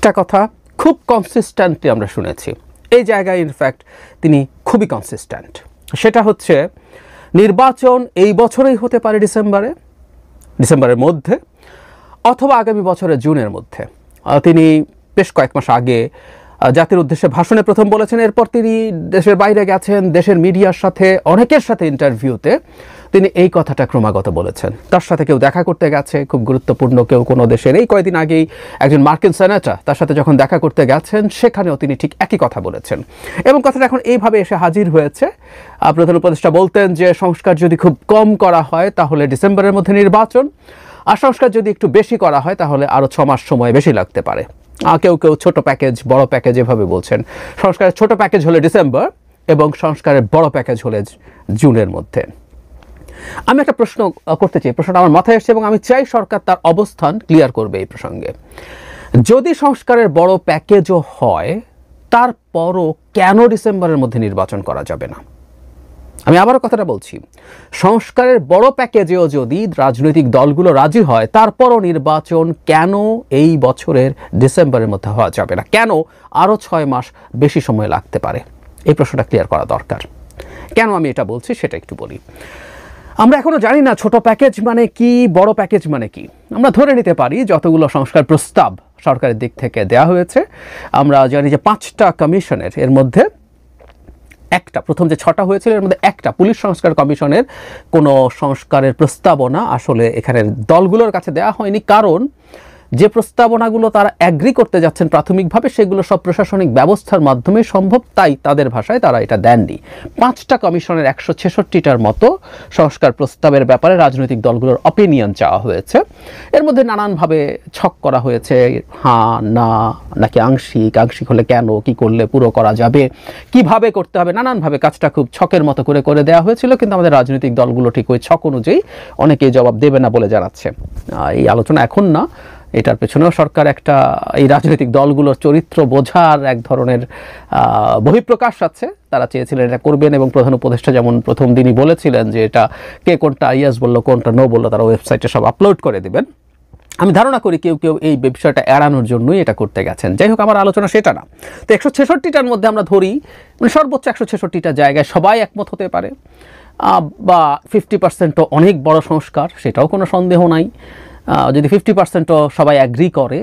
একটা কথা খুব কনসিস্টেন্টলি আমরা শুনেছি, এই জায়গায় ইনফ্যাক্ট তিনি খুবই কনসিস্টেন্ট। সেটা হচ্ছে নির্বাচন এই বছরেই হতে পারে ডিসেম্বরের মধ্যে অথবা আগামী বছরের জুনের মধ্যে। তিনি বেশ কয়েক মাস আগে জাতির উদ্দেশ্যে ভাষণে প্রথম বলেছেন, এরপর তিনি দেশের বাইরে গেছেন, দেশের মিডিয়ার সাথে অনেকের সাথে ইন্টারভিউতে তিনি এই কথাটা ক্রমাগত বলেছেন। তার সাথে কেউ দেখা করতে গেছে, খুব গুরুত্বপূর্ণ কেউ কোনো দেশের, এই কয়েকদিন আগেই একজন মার্কিন সেনেটর তার সাথে যখন দেখা করতে গেছেন সেখানেও তিনি ঠিক একই কথা বলেছেন। এবং কথাটা এখন এইভাবে এসে হাজির হয়েছে। প্রধান উপদেষ্টা বলতেন যে সংস্কার যদি খুব কম করা হয় তাহলে ডিসেম্বরের মধ্যে নির্বাচন, আর সংস্কার যদি একটু বেশি করা হয় তাহলে আরও 6 মাস সময় বেশি লাগতে পারে। কেউ কেউ ছোট প্যাকেজ বড় প্যাকেজ এভাবে বলছেন। সংস্কারের ছোট প্যাকেজ হলে ডিসেম্বর এবং সংস্কারের বড় প্যাকেজ হলে জুনের মধ্যে। আমি একটা প্রশ্ন করতে চাই, প্রশ্নটা আমার মাথায় এসেছে এবং আমি চাই সরকার তার অবস্থান ক্লিয়ার করবে এই প্রসঙ্গে। যদি সংস্কারের বড় প্যাকেজও হয় তারপরও কেন ডিসেম্বরের মধ্যে নির্বাচন করা যাবে না? আমি আবারও কথাটা বলছি, সংস্কারের বড় প্যাকেজেও যদি রাজনৈতিক দলগুলো রাজি হয় তারপরও নির্বাচন কেন এই বছরের ডিসেম্বরের মধ্যে হওয়া যাবে না? কেন আরও 6 মাস বেশি সময় লাগতে পারে? এই প্রশ্নটা ক্লিয়ার করা দরকার। কেন আমি এটা বলছি সেটা একটু বলি। আমরা এখনো জানি না ছোট প্যাকেজ মানে কি, বড় প্যাকেজ মানে কি। আমরা ধরে নিতে পারি যতগুলো সংস্কার প্রস্তাব সরকারের দিক থেকে দেয়া হয়েছে, আমরা জানি যে 5টা কমিশনের এর মধ্যে একটা, প্রথম যে 6টা হয়েছিল এর মধ্যে একটা পুলিশ সংস্কার কমিশনের কোনো সংস্কারের প্রস্তাবনা আসলে এখানের দলগুলোর কাছে দেওয়া হয়নি, কারণ যে প্রস্তাবনাগুলো তারা অ্যাগ্রি করতে যাচ্ছেন প্রাথমিকভাবে সেগুলো সব প্রশাসনিক ব্যবস্থার মাধ্যমে সম্ভব, তাই তাদের ভাষায় তারা এটা দেননি। 5টা কমিশনের 166টার মতো সংস্কার প্রস্তাবের ব্যাপারে রাজনৈতিক দলগুলোর অপিনিয়ন চাওয়া হয়েছে। এর মধ্যে নানানভাবে ছক করা হয়েছে, হ্যাঁ না, নাকি আংশিক হলে কেন, কি করলে পুরো করা যাবে, কিভাবে করতে হবে, নানানভাবে কাজটা খুব ছকের মতো করে দেওয়া হয়েছিল। কিন্তু আমাদের রাজনৈতিক দলগুলো ঠিক ওই ছক অনুযায়ী অনেকেই জবাব দেবে না বলে জানাচ্ছে। এই আলোচনা এখন না, এটার পেছনেও সরকার একটা এই রাজনৈতিক দলগুলোর চরিত্র বোঝার এক ধরনের বহিঃপ্রকাশ আছে। তারা চেয়েছিলেন এটা করবেন এবং প্রধান উপদেষ্টা যেমন প্রথম দিনই বলেছিলেন যে এটা কে কোনটা ইয়েস বললো কোনটা নো বললো তারা ওয়েবসাইটে সব আপলোড করে দেবেন। আমি ধারণা করি কেউ এই বিষয়টা এড়ানোর জন্যই এটা করতে গেছেন। যাই হোক, আমার আলোচনা সেটা না। তো 166টার মধ্যে আমরা ধরি মানে সর্বোচ্চ 166টা জায়গায় সবাই একমত হতে পারে, বা 50%ও অনেক বড় সংস্কার, সেটাও কোনো সন্দেহ নাই। যদি 50%ও সবাই অ্যাগ্রি করে,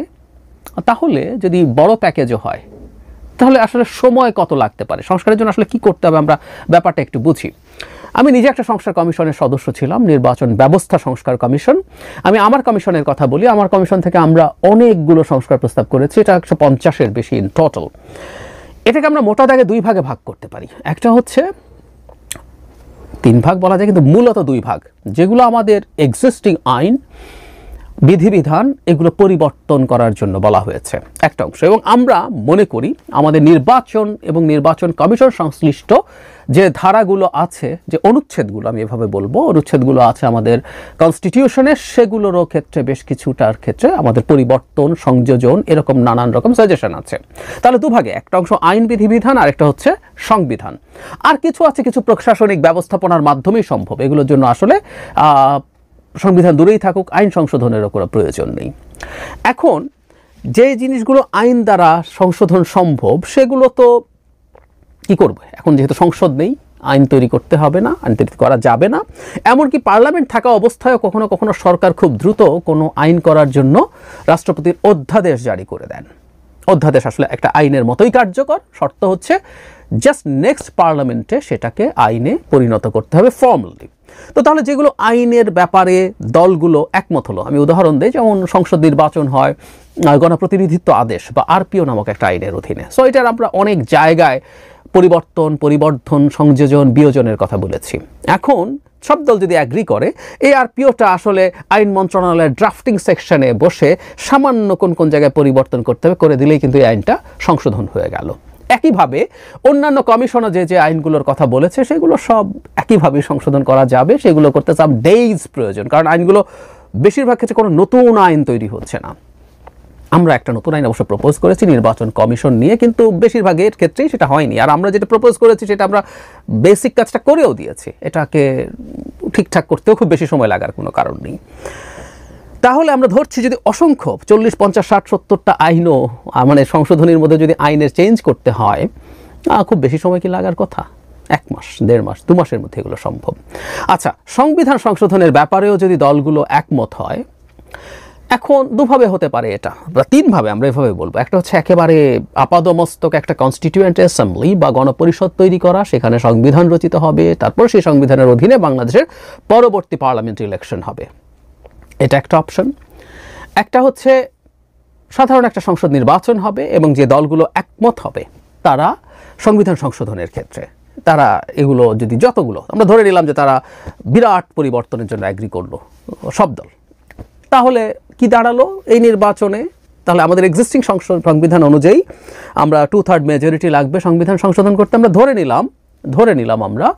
তাহলে যদি বড় প্যাকেজও হয় তাহলে আসলে সময় কত লাগতে পারে, সংস্কারের জন্য আসলে কি করতে হবে আমরা ব্যাপারটা একটু বুঝি। আমি নিজে একটা সংস্কার কমিশনের সদস্য ছিলাম, নির্বাচন ব্যবস্থা সংস্কার কমিশন। আমি আমার কমিশনের কথা বলি, আমার কমিশন থেকে আমরা অনেকগুলো সংস্কার প্রস্তাব করেছি, এটা 150-এর বেশি ইন টোটাল। এটাকে আমরা মোটা দাগে 2 ভাগে ভাগ করতে পারি। একটা হচ্ছে 3 ভাগ বলা যায়, কিন্তু মূলত 2 ভাগ, যেগুলো আমাদের এক্সিস্টিং আইন বিধিবিধান এগুলো পরিবর্তন করার জন্য বলা হয়েছে একটা অংশ। এবং আমরা মনে করি আমাদের নির্বাচন এবং নির্বাচন কমিশন সংশ্লিষ্ট যে ধারাগুলো আছে, যে অনুচ্ছেদগুলো আমি এভাবে বলবো, অনুচ্ছেদগুলো আছে আমাদের কনস্টিটিউশনের, সেগুলোরও ক্ষেত্রে বেশ কিছুটার ক্ষেত্রে আমাদের পরিবর্তন, সংযোজন, এরকম নানান রকম সাজেশন আছে। তাহলে 2 ভাগে, একটা অংশ আইন বিধিবিধান আর একটা হচ্ছে সংবিধান। আর কিছু আছে কিছু প্রশাসনিক ব্যবস্থাপনার মাধ্যমেই সম্ভব, এগুলোর জন্য আসলে সংবিধান দূরেই থাকুক, আইন সংশোধনেরও কোনো প্রয়োজন নেই। এখন যে জিনিসগুলো আইন দ্বারা সংশোধন সম্ভব সেগুলো তো কি করবে, এখন যেহেতু সংসদ নেই, আইন তৈরি করতে হবে না, আইন তৈরি করা যাবে না। এমনকি পার্লামেন্ট থাকা অবস্থায়ও কখনো কখনো সরকার খুব দ্রুত কোনো আইন করার জন্য রাষ্ট্রপতির অধ্যাদেশ জারি করে দেন। অধ্যাদেশ আসলে একটা আইনের মতোই কার্যকর, শর্ত হচ্ছে জাস্ট নেক্সট পার্লামেন্টে সেটাকে আইনে পরিণত করতে হবে ফর্মালি। তো তাহলে যেগুলো আইনের ব্যাপারে দলগুলো একমত হলো, আমি উদাহরণ দিই, যেমন সংসদ নির্বাচন হয় গণপ্রতিনিধিত্ব আদেশ বা আরপিও নামক একটা আইনের অধীনে। সো এটার আমরা অনেক জায়গায় পরিবর্তন, সংযোজন, বিয়োজনের কথা বলেছি। এখন সব দল যদি অ্যাগ্রি করে, এই আরপিওটা আসলে আইন মন্ত্রণালয়ের ড্রাফটিং সেকশনে বসে সামান্য কোন জায়গায় পরিবর্তন করতে হবে, করে দিলেই কিন্তু এই আইনটা সংশোধন হয়ে গেল। একইভাবে অন্যান্য কমিশনও যে আইনগুলোর কথা বলেছে সেগুলো সব একইভাবে সংশোধন করা যাবে। সেগুলো করতে সাম ডেইজ প্রয়োজন, কারণ আইনগুলো বেশিরভাগ ক্ষেত্রে কোনো নতুন আইন তৈরি হচ্ছে না। আমরা একটা নতুন আইন অবশ্য প্রপোজ করেছি নির্বাচন কমিশন নিয়ে, কিন্তু বেশিরভাগের ক্ষেত্রেই সেটা হয়নি। আর আমরা যেটা প্রপোজ করেছি সেটা আমরা বেসিক কাজটা করেও দিয়েছি, এটাকে ঠিকঠাক করতেও খুব বেশি সময় লাগার কোনো কারণ নেই। তাহলে আমরা ধরছি যদি অসংখ্য 40, 50, 60, 70টা আইনও মানে সংশোধনীর মধ্যে যদি আইনের চেঞ্জ করতে হয়, খুব বেশি সময় কি লাগার কথা? 1 মাস, 1.5 মাস, 2 মাসের মধ্যে এগুলো সম্ভব। আচ্ছা, সংবিধান সংশোধনের ব্যাপারেও যদি দলগুলো একমত হয়, এখন দুভাবে হতে পারে এটা, বা 3 ভাবে আমরা এভাবে বলবো। একটা হচ্ছে একেবারে আপাদমস্তক একটা কনস্টিটিউয়েন্ট অ্যাসেম্বলি বা গণপরিষদ তৈরি করা, সেখানে সংবিধান রচিত হবে, তারপর সেই সংবিধানের অধীনে বাংলাদেশের পরবর্তী পার্লামেন্ট ইলেকশন হবে। এটা একটা অপশন। একটা হচ্ছে সাধারণ একটা সংসদ নির্বাচন হবে এবং যে দলগুলো একমত হবে তারা সংবিধান সংশোধনের ক্ষেত্রে তারা এগুলো যদি যতগুলো আমরা ধরে নিলাম যে তারা বিরাট পরিবর্তনের জন্য অ্যাগ্রি করলো সব দল, তাহলে কি দাঁড়ালো এই নির্বাচনে? তাহলে আমাদের এক্সিস্টিং সংবিধান অনুযায়ী আমরা 2/3 মেজরিটি লাগবে সংবিধান সংশোধন করতে। আমরা ধরে নিলাম আমরা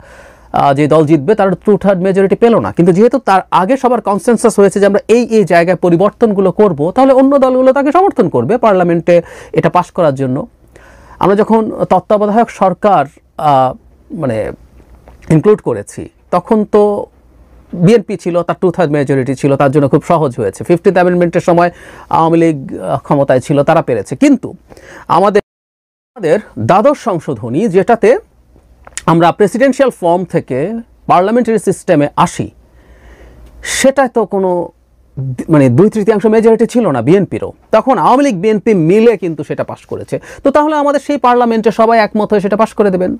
যে দল জিতবে তারা 2/3 মেজরিটি পেল না, কিন্তু যেহেতু তার আগে সবার কনসেনসাস হয়েছে যে আমরা এই জায়গায় পরিবর্তনগুলো করব, তাহলে অন্য দলগুলো তাকে সমর্থন করবে পার্লামেন্টে এটা পাশ করার জন্য। আমরা যখন তত্ত্বাবধায়ক সরকার মানে ইনক্লুড করেছি, তখন তো বিএনপি ছিল, তার 2/3 মেজরিটি ছিল, তার জন্য খুব সহজ হয়েছে। 50th অ্যামেন্ডমেন্টের সময় আওয়ামী লীগ ক্ষমতায় ছিল, তারা পেরেছে। কিন্তু আমাদের দ্বাদশ সংশোধনী, যেটাতে আমরা প্রেসিডেন্সিয়াল ফর্ম থেকে পার্লামেন্টারি সিস্টেমে আসি, সেটায় তো কোনো মানে 2/3 মেজরিটি ছিল না বিএনপিরও। তখন আওয়ামী লীগ বিএনপি মিলে কিন্তু সেটা পাশ করেছে। তো তাহলে আমাদের সেই পার্লামেন্টে সবাই একমত হয়ে সেটা পাশ করে দেবেন।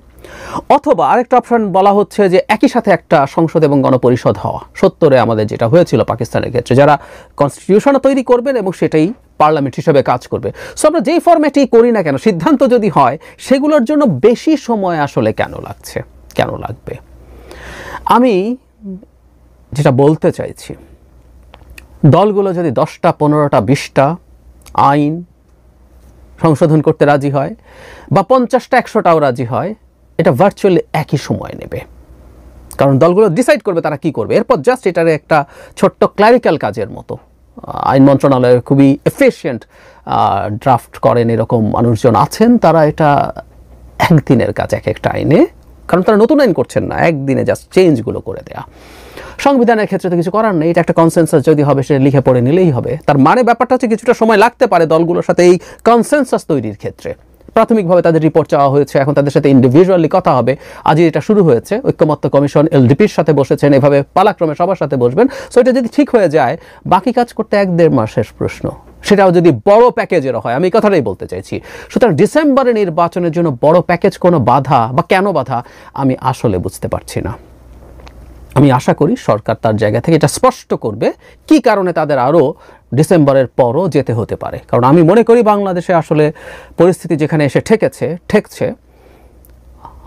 অথবা আরেকটা অপশন বলা হচ্ছে যে একই সাথে একটা সংসদ এবং গণপরিষদ হওয়া। 70-এ আমাদের যেটা হয়েছিল পাকিস্তানের ক্ষেত্রে, যারা কনস্টিটিউশনও তৈরি করবেন এবং সেটাই পার্লামেন্ট হিসেবে কাজ করবে। সো আমরা যেই ফরম্যাটেই করি না কেন, সিদ্ধান্ত যদি হয়, সেগুলোর জন্য বেশি সময় আসলে কেন লাগবে? আমি যেটা বলতে চাইছি, দলগুলো যদি 10টা, 15টা, 20টা আইন সংশোধন করতে রাজি হয়, বা 50টা, 100টাও রাজি হয়, এটা ভার্চুয়ালি একই সময় নেবে। কারণ দলগুলো ডিসাইড করবে তারা কি করবে। এরপর জাস্ট এটার একটা ছোট্ট ক্লারিক্যাল কাজের মতো, আইন মন্ত্রণালয়ে খুবই এফিশিয়েন্ট ড্রাফট করেন এরকম মানুষজন আছেন, তারা এটা একদিনের কাজ এক একটা আইনে, কারণ তারা নতুন আইন করছেন না, একদিনে জাস্ট চেঞ্জগুলো করে দেয়া। সংবিধানের ক্ষেত্রে তো কিছু করার নেই, এটা একটা কনসেনসাস যদি হবে সেটা লিখে পড়ে নিলেই হবে। তার মানে ব্যাপারটা হচ্ছে কিছুটা সময় লাগতে পারে দলগুলোর সাথে এই কনসেনসাস তৈরির ক্ষেত্রে। প্রাথমিকভাবে তাদের রিপোর্ট চাওয়া হয়েছে, এখন তাদের সাথে ইন্ডিভিজুয়ালি কথা হবে। আজই এটা শুরু হয়েছে, ঐক্যমত্য কমিশন এলডিপির সাথে বসেছেন, এভাবে পালাক্রমে সবার সাথে বসবেন। সো এটা যদি ঠিক হয়ে যায়, বাকি কাজ করতে 1-1.5 মাসের প্রশ্ন, সেটাও যদি বড় প্যাকেজের হয়। আমি এই কথাটাই বলতে চাইছি। সুতরাং ডিসেম্বরে নির্বাচনের জন্য বড় প্যাকেজ কোনো বাধা, বা কেন বাধা, আমি আসলে বুঝতে পারছি না। আমি আশা করি সরকার তার জায়গা থেকে এটা স্পষ্ট করবে কি কারণে তাদের আরও ডিসেম্বরের পরও যেতে হতে পারে। কারণ আমি মনে করি বাংলাদেশে আসলে পরিস্থিতি যেখানে এসে ঠেকছে,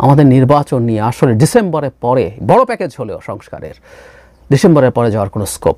আমাদের নির্বাচন নিয়ে আসলে ডিসেম্বরের পরে বড় প্যাকেজ হলেও সংস্কারের, ডিসেম্বরের পরে যাওয়ার কোনো স্কোপ